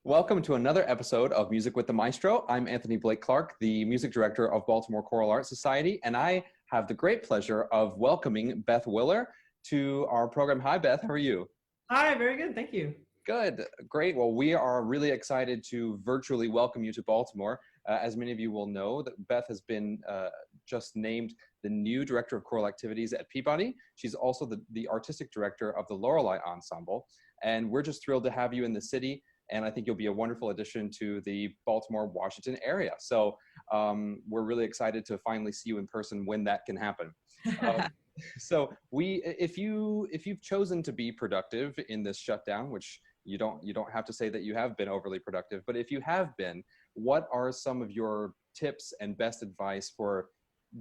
Welcome to another episode of Music with the Maestro. I'm Anthony Blake Clark, the music director of Baltimore Choral Arts Society, and I have the great pleasure of welcoming Beth Willer to our program. Hi, Beth. How are you? Hi, very good. Thank you. Good. Great. Well, we are really excited to virtually welcome you to Baltimore. As many of you will know, that Beth has been just named the new director of choral activities at Peabody. She's also the artistic director of the Lorelei Ensemble, and we're just thrilled to have you in the city. And I think you'll be a wonderful addition to the Baltimore, Washington area. So we're really excited to finally see you in person when that can happen. So if you've chosen to be productive in this shutdown, which you don't have to say that you have been overly productive, but if you have been, what are some of your tips and best advice for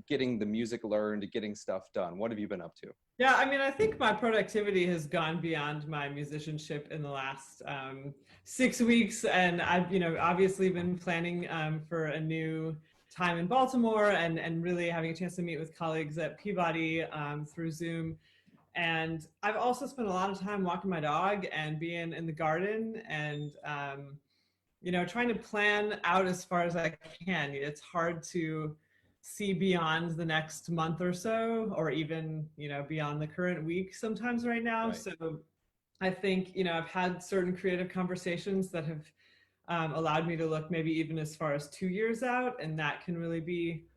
getting the music learned, getting stuff done? What have you been up to? Yeah, I mean, I think my productivity has gone beyond my musicianship in the last 6 weeks, and I've, obviously been planning for a new time in Baltimore, and really having a chance to meet with colleagues at Peabody through Zoom. And I've also spent a lot of time walking my dog and being in the garden and trying to plan out as far as I can. It's hard to see beyond the next month or so, or even, beyond the current week sometimes right now. Right. So I think, I've had certain creative conversations that have allowed me to look maybe even as far as 2 years out. And that can really be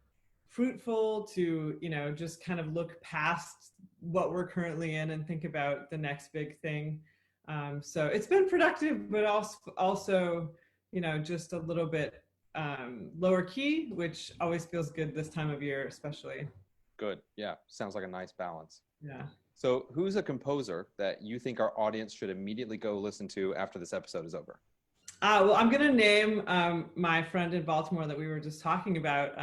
fruitful to, just kind of look past what we're currently in and think about the next big thing. So it's been productive, but also, just a little bit lower key, which always feels good this time of year, especially. Good. Yeah. Sounds like a nice balance. Yeah. So who's a composer that you think our audience should immediately go listen to after this episode is over? Well, I'm going to name my friend in Baltimore that we were just talking about.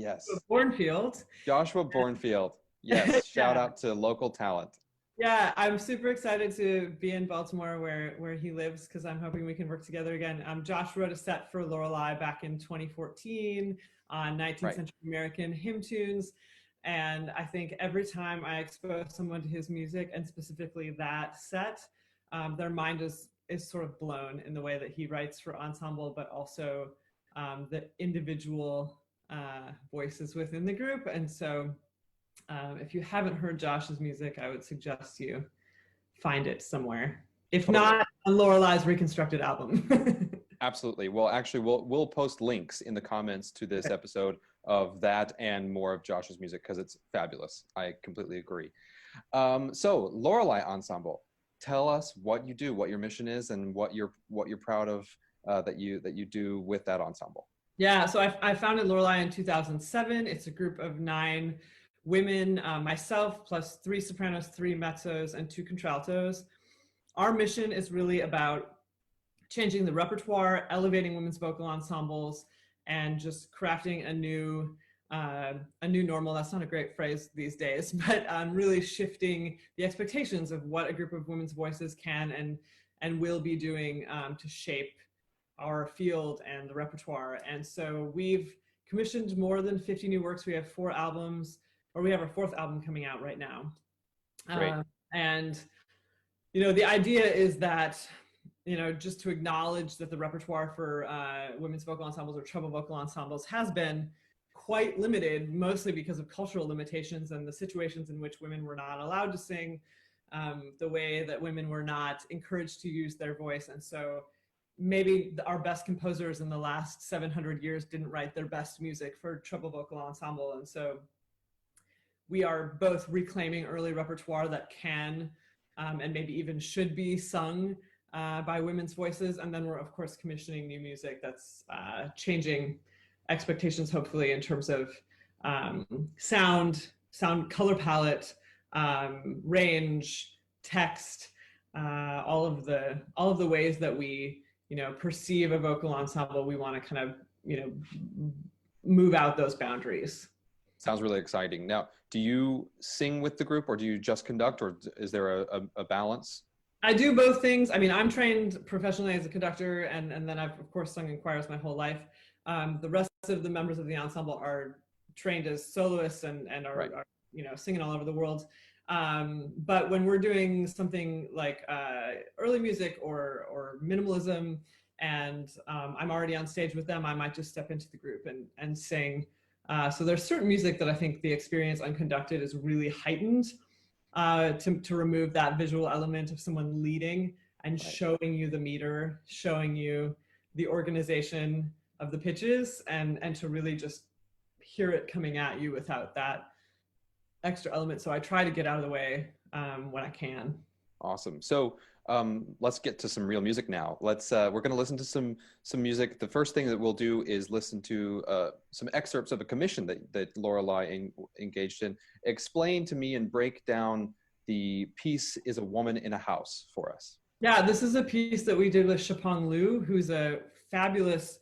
Yes. Bornfield. Joshua Bornfield. Yes. Shout out to local talent. Yeah, I'm super excited to be in Baltimore where he lives, because I'm hoping we can work together again. Josh wrote a set for Lorelei back in 2014 on 19th century American hymn tunes. And I think every time I expose someone to his music, and specifically that set, their mind is sort of blown in the way that he writes for ensemble, but also the individual voices within the group. And so if you haven't heard Josh's music, I would suggest you find it somewhere. If not, on Lorelei's reconstructed album. Absolutely. Well, actually, we'll post links in the comments to this episode of that and more of Josh's music, because it's fabulous. I completely agree. So Lorelei Ensemble, tell us what you do, what your mission is, and what you're proud of that you do with that ensemble. Yeah, so I founded Lorelei in 2007. It's a group of 9 women, myself, plus 3 sopranos, 3 mezzos, and 2 contraltos. Our mission is really about changing the repertoire, elevating women's vocal ensembles, and just crafting a new normal. That's not a great phrase these days, but really shifting the expectations of what a group of women's voices can and will be doing to shape our field and the repertoire. And so we've commissioned more than 50 new works. We have 4 albums. Or we have our 4th album coming out right now. Great. And, the idea is that, just to acknowledge that the repertoire for women's vocal ensembles or treble vocal ensembles has been quite limited, mostly because of cultural limitations and the situations in which women were not allowed to sing, the way that women were not encouraged to use their voice. And so maybe our best composers in the last 700 years didn't write their best music for treble vocal ensemble. And so we are both reclaiming early repertoire that can and maybe even should be sung by women's voices. And then we're, of course, commissioning new music that's changing expectations, hopefully, in terms of sound, color palette, range, text, all of the ways that we, perceive a vocal ensemble. We want to kind of, move out those boundaries. Sounds really exciting. Now, do you sing with the group, or do you just conduct, or is there a balance? I do both things. I mean, I'm trained professionally as a conductor, and then I've, of course, sung in choirs my whole life. The rest of the members of the ensemble are trained as soloists and are singing all over the world. But when we're doing something like early music or minimalism, and I'm already on stage with them, I might just step into the group and sing. So there's certain music that I think the experience unconducted is really heightened to remove that visual element of someone leading and showing you the meter, showing you the organization of the pitches, and to really just hear it coming at you without that extra element. So I try to get out of the way when I can. Awesome. So let's get to some real music now. We're going to listen to some music. The first thing that we'll do is listen to some excerpts of a commission that Lorelei engaged in. Explain to me and break down the piece "Is a Woman in a House" for us. Yeah, this is a piece that we did with Shapong Liu, who's a fabulous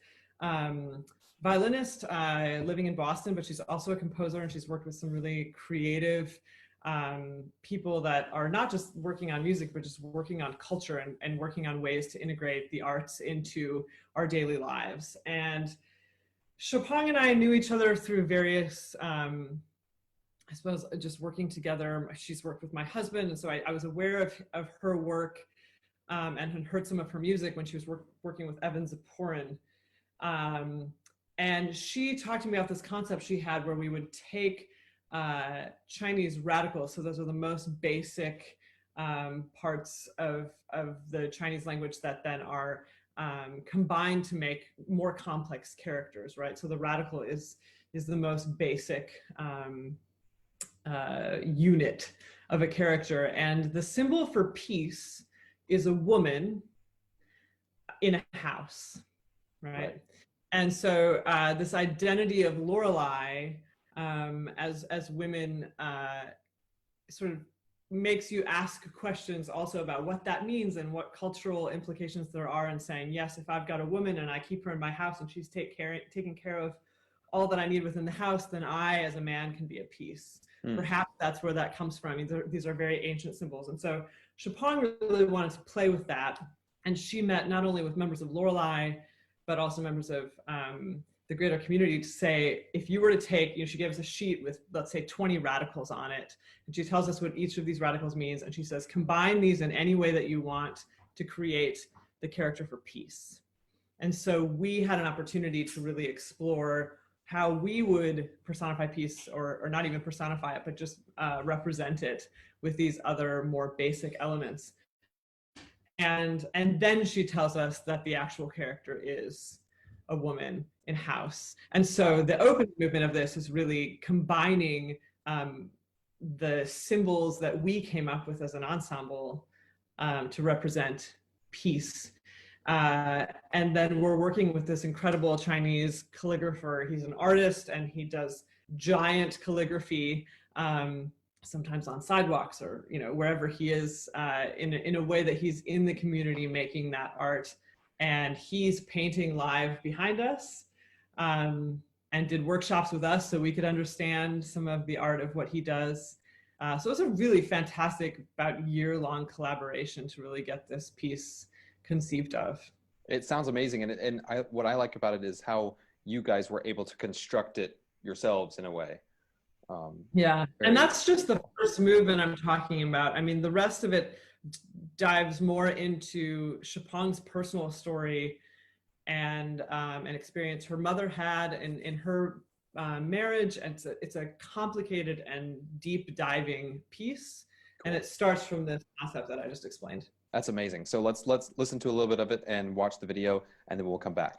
violinist living in Boston, but she's also a composer, and she's worked with some really creative people that are not just working on music, but just working on culture and working on ways to integrate the arts into our daily lives. And Shapong and I knew each other through various, I suppose, just working together. She's worked with my husband, and so I was aware of her work and had heard some of her music when she was working with Evan Ziporyn. And she talked to me about this concept she had where we would take Chinese radicals, so those are the most basic parts of the Chinese language that then are combined to make more complex characters, right? So the radical is the most basic unit of a character, and the symbol for peace is a woman in a house, right? And so this identity of Lorelei as women sort of makes you ask questions also about what that means and what cultural implications there are in saying, yes, if I've got a woman and I keep her in my house and she's taking care of all that I need within the house, then I, as a man, can be at peace. Perhaps that's where that comes from. I mean, these are very ancient symbols. And so Shapong really wanted to play with that. And she met not only with members of Lorelei, but also members of the greater community to say, if you were to take, she gave us a sheet with, let's say, 20 radicals on it. And she tells us what each of these radicals means. And she says, combine these in any way that you want to create the character for peace. And so we had an opportunity to really explore how we would personify peace, or not even personify it, but just represent it with these other more basic elements. And then she tells us that the actual character is a woman in house. And so the opening movement of this is really combining the symbols that we came up with as an ensemble to represent peace. And then we're working with this incredible Chinese calligrapher. He's an artist and he does giant calligraphy, sometimes on sidewalks or wherever he is, in a way that he's in the community making that art. And he's painting live behind us, and did workshops with us so we could understand some of the art of what he does. So it's a really fantastic, about year-long collaboration to really get this piece conceived of. It sounds amazing, and what I like about it is how you guys were able to construct it yourselves in a way. Yeah, and that's just the first movement I'm talking about. I mean, the rest of it dives more into Shapong's personal story and an experience her mother had in her marriage, and it's a complicated and deep diving piece. Cool. And it starts from this concept that I just explained. That's amazing. So let's listen to a little bit of it and watch the video, and then we'll come back.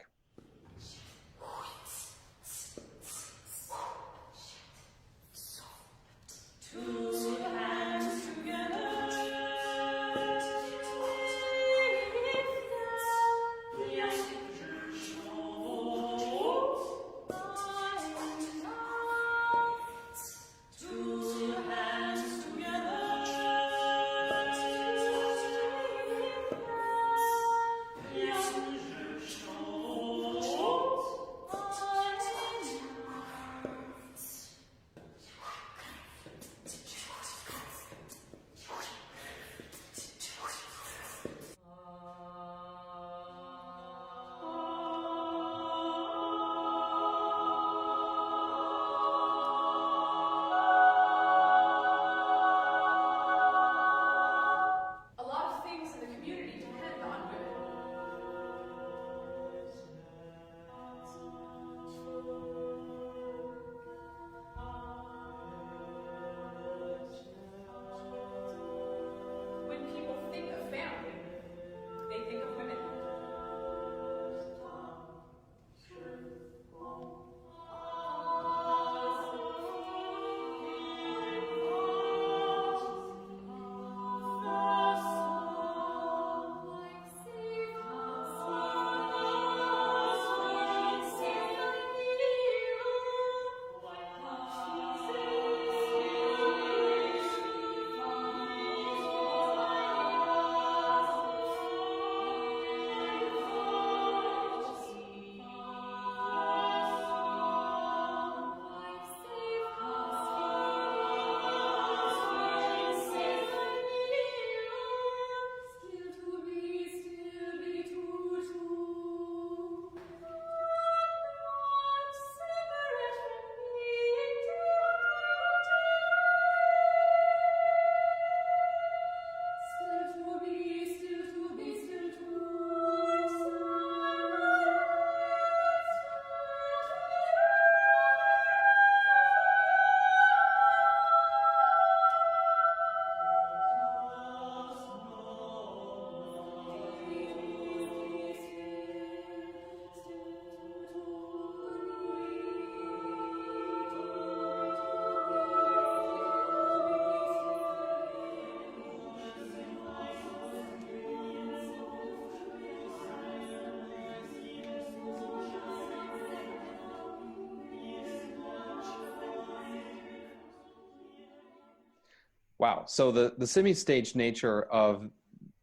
Wow. So the semi-staged nature of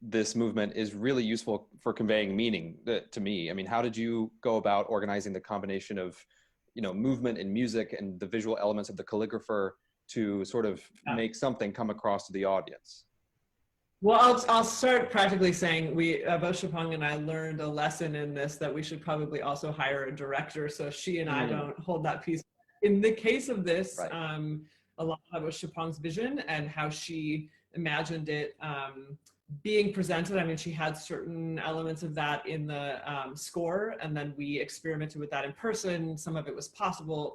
this movement is really useful for conveying meaning to me. I mean, how did you go about organizing the combination of, movement and music and the visual elements of the calligrapher to sort of make something come across to the audience? Well, I'll start practically saying both Shapong and I learned a lesson in this, that we should probably also hire a director, so she and I don't hold that piece. In the case of this, right. A lot of that was Shapong's vision and how she imagined it being presented. I mean, she had certain elements of that in the score, and then we experimented with that in person. Some of it was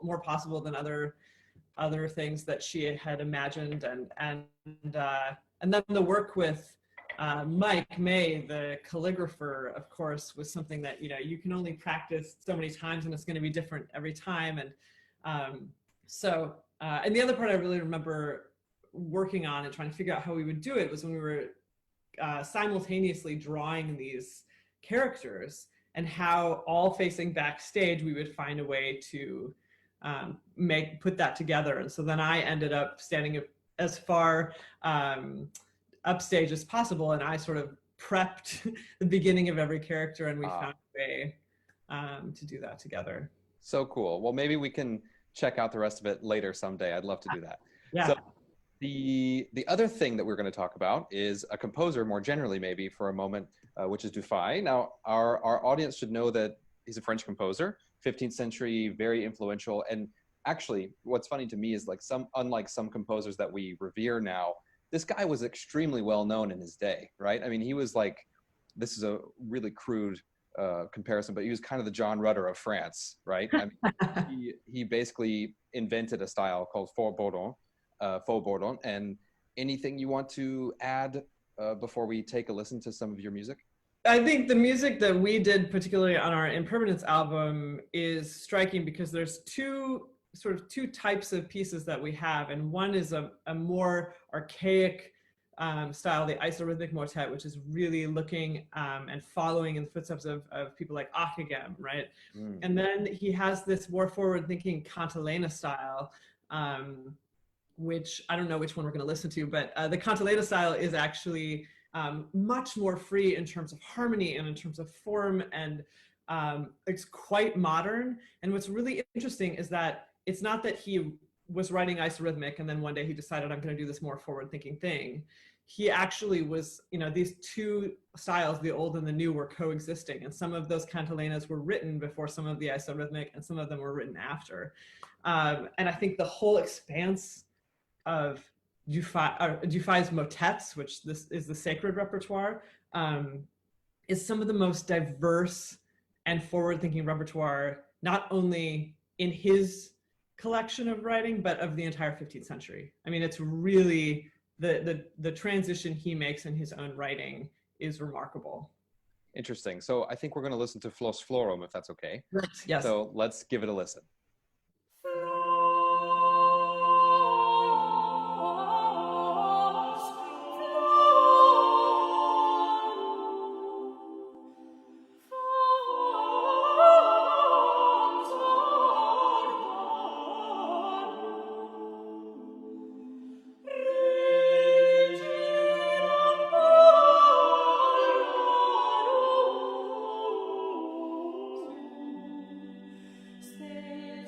more possible than other things that she had imagined, and then the work with Mike May, the calligrapher, of course, was something that you can only practice so many times, and it's going to be different every time. And and the other part I really remember working on and trying to figure out how we would do it was when we were simultaneously drawing these characters, and how all facing backstage we would find a way to put that together. And so then I ended up standing as far upstage as possible, and I sort of prepped the beginning of every character, and we found a way to do that together. So cool. Well, maybe we can check out the rest of it later someday. I'd love to do that. Yeah. So the other thing that we're going to talk about is a composer more generally, maybe for a moment, which is Dufay. Now, our audience should know that he's a French composer, 15th century, very influential. And actually, what's funny to me is unlike some composers that we revere now, this guy was extremely well known in his day, right? I mean, he was like, this is a really crude comparison, but he was kind of the John Rutter of France, right? I mean, he basically invented a style called faux bourdon. And anything you want to add before we take a listen to some of your music? I think the music that we did, particularly on our Impermanence album, is striking because there's two types of pieces that we have, and one is a more archaic style, the isorhythmic motet, which is really looking and following in the footsteps of people like Ockeghem, right? And then he has this more forward-thinking cantilena style, which I don't know which one we're going to listen to, but the cantilena style is actually much more free in terms of harmony and in terms of form, and it's quite modern. And what's really interesting is that it's not that he was writing isorhythmic and then one day he decided, I'm going to do this more forward-thinking thing. He actually was, these two styles, the old and the new, were coexisting, and some of those cantilenas were written before some of the isorhythmic, and some of them were written after. And I think the whole expanse of Dufay's motets, which this is the sacred repertoire, is some of the most diverse and forward-thinking repertoire, not only in his collection of writing, but of the entire 15th century. I mean, it's really the transition he makes in his own writing is remarkable. Interesting. So I think we're going to listen to Flos Florum, if that's okay. Yes. So let's give it a listen. Stay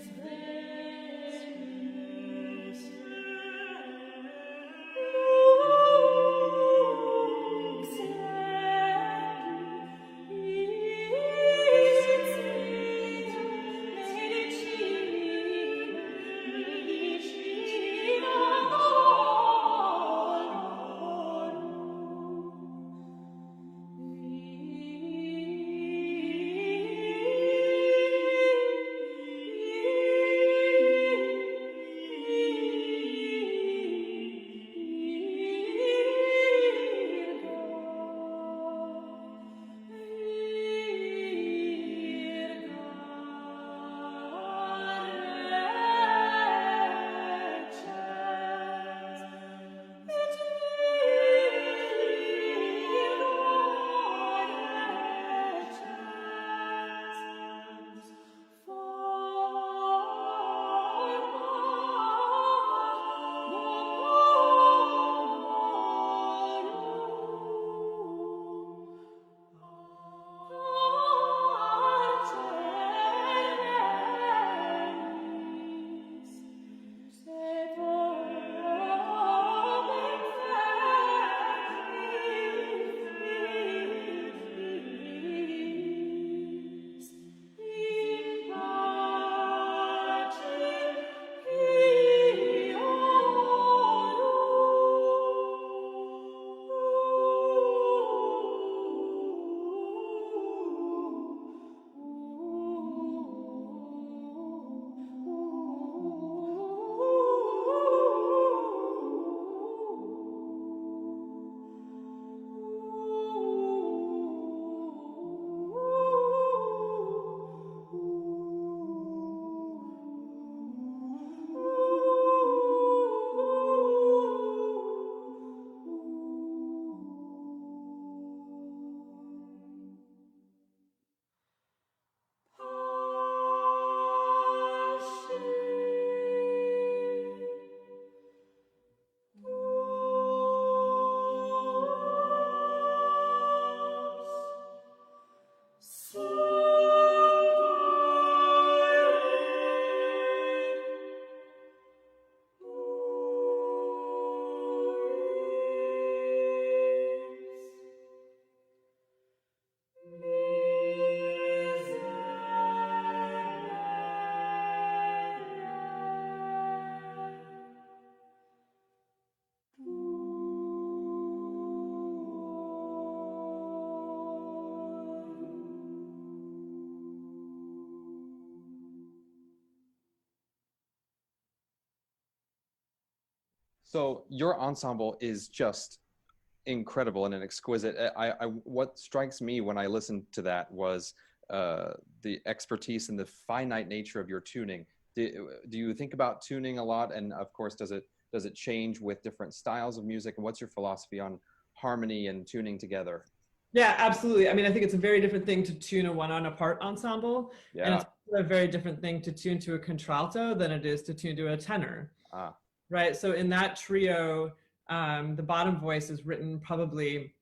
So your ensemble is just incredible and exquisite. What strikes me when I listened to that was the expertise and the finite nature of your tuning. Do you think about tuning a lot? And of course, does it change with different styles of music? And what's your philosophy on harmony and tuning together? Yeah, absolutely. I mean, I think it's a very different thing to tune a one-on-a-part ensemble, and it's a very different thing to tune to a contralto than it is to tune to a tenor. Right. So in that trio, the bottom voice is written probably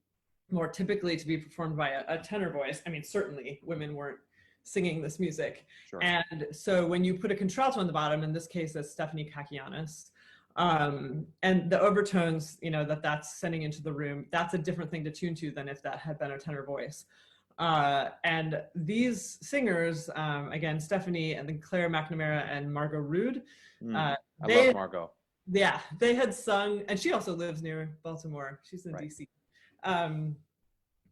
more typically to be performed by a tenor voice. I mean, certainly women weren't singing this music. Sure. And so when you put a contralto on the bottom, in this case, that's Stephanie Kakianis, and the overtones, you know, that's sending into the room, that's a different thing to tune to than if that had been a tenor voice. And these singers, again, Stephanie and then Claire McNamara and Margot Rude. I love Margot. Yeah, they had sung, and she also lives near Baltimore. She's in DC.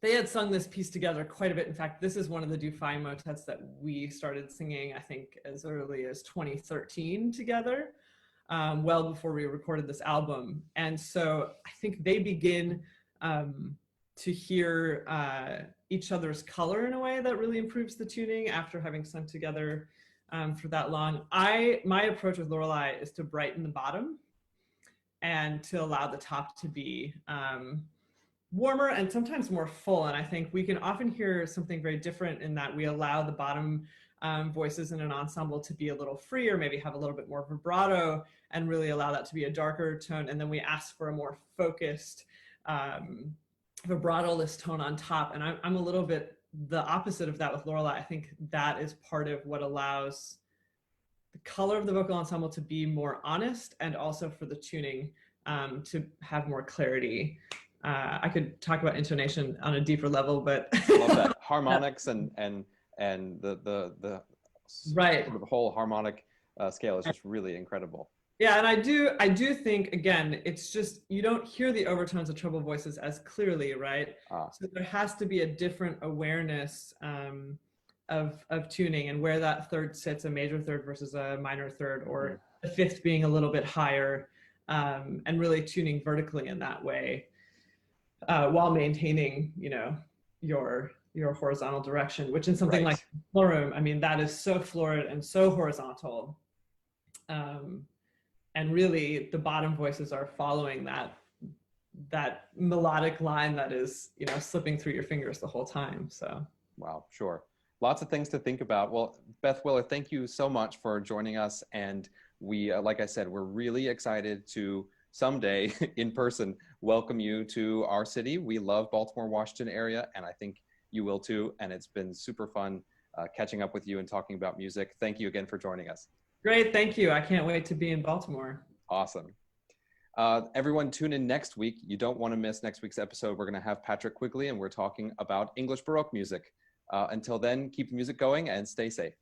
They had sung this piece together quite a bit. In fact, this is one of the Dufay motets that we started singing, I think, as early as 2013 together, well before we recorded this album. And so I think they begin to hear each other's color in a way that really improves the tuning after having sung together for that long. My approach with Lorelei is to brighten the bottom and to allow the top to be warmer and sometimes more full. And I think we can often hear something very different in that we allow the bottom voices in an ensemble to be a little freer, maybe have a little bit more vibrato and really allow that to be a darker tone. And then we ask for a more focused vibrato-less tone on top. And I'm a little bit the opposite of that with Lorelei. I think that is part of what allows the color of the vocal ensemble to be more honest and also for the tuning to have more clarity. I could talk about intonation on a deeper level, but I love that harmonics and the right sort of whole harmonic scale is just really incredible. Yeah, and I do think, again, it's just you don't hear the overtones of treble voices as clearly, right? So there has to be a different awareness of tuning and where that third sits, a major third versus a minor third, or the fifth being a little bit higher, and really tuning vertically in that way. While maintaining, you know, your horizontal direction, which in something like Florum, I mean, that is so florid and so horizontal. And really the bottom voices are following that melodic line that is, you know, slipping through your fingers the whole time. So. Wow, sure. Lots of things to think about. Well, Beth Willer, thank you so much for joining us. And we, like I said, we're really excited to someday in person welcome you to our city. We love Baltimore, Washington area, and I think you will too. And it's been super fun catching up with you and talking about music. Thank you again for joining us. Great, thank you. I can't wait to be in Baltimore. Awesome. Everyone tune in next week. You don't want to miss next week's episode. We're going to have Patrick Quigley and we're talking about English Baroque music. Until then, keep the music going and stay safe.